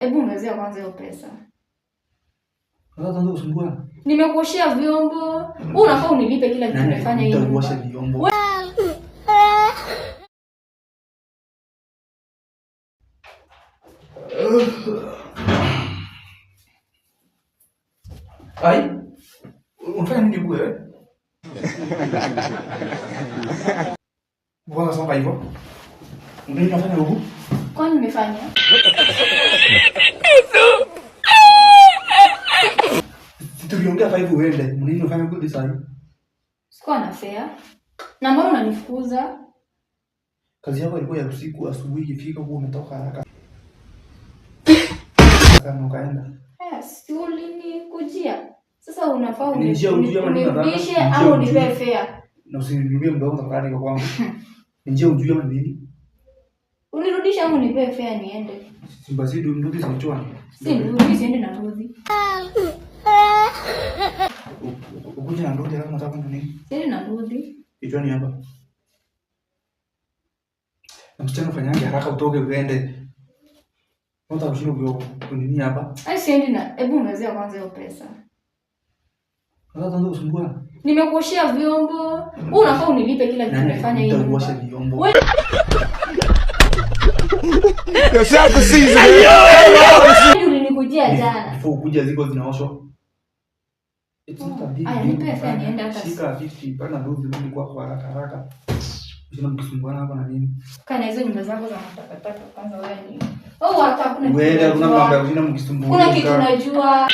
Hebu ongezea kwanza hiyo pesa. Sasa tangu usumbua. Nimekuoshia vyombo. Wewe unafaa unilipe kila kitu nimefanya hiyo. Nitakuosha vyombo. Ai. Unafanya nini wewe? Mbona sasa hivyo? Unafanya huko? Kwani nimefanya? Tuliongea 5 uende. Mnini unafanya good sana? Sikuwa na fare. Na mbona unanifukuza? Kazi yako ilikuwa ya usiku, asubuhi ikifika huko umetoka haraka. Kama ukaenda. Si ulinikujia. Sasa unafaa unirudishe au unipe fare. Na usinirudie mdogo tafadhali kwa kwangu. Njia ujue ama nini? Unirudishe au unipe fare niende. Basi ndio sichwani. Si ndio siende na rudi. Ukuje na rudi alafu nataka nini? Siende na rudi. Kichwani hapa. Na msichana fanyange haraka utoke uende. Mbona ushinda kunini hapa? Siende na hebu ongezea kwanza hiyo pesa. Sasa tangu usumbua. Nimekuoshia vyombo. Wewe unafaa unilipe kila kitu nimefanya hiyo. Nitakuosha vyombo. Yoshaku season. Ulinikujia jana. Before kuja ziko zinaoshwa. Aya nipe fare niende hata. Shika 50 bana rudi kwa haraka. Sina mkisumbuana hapa na nini? Kana hizo nyumba zako za matakataka kwanza wewe ni. Oh hata kuna kitu. Wewe kuna mambo ya kushinda mkisumbuana. Kuna kitu unajua.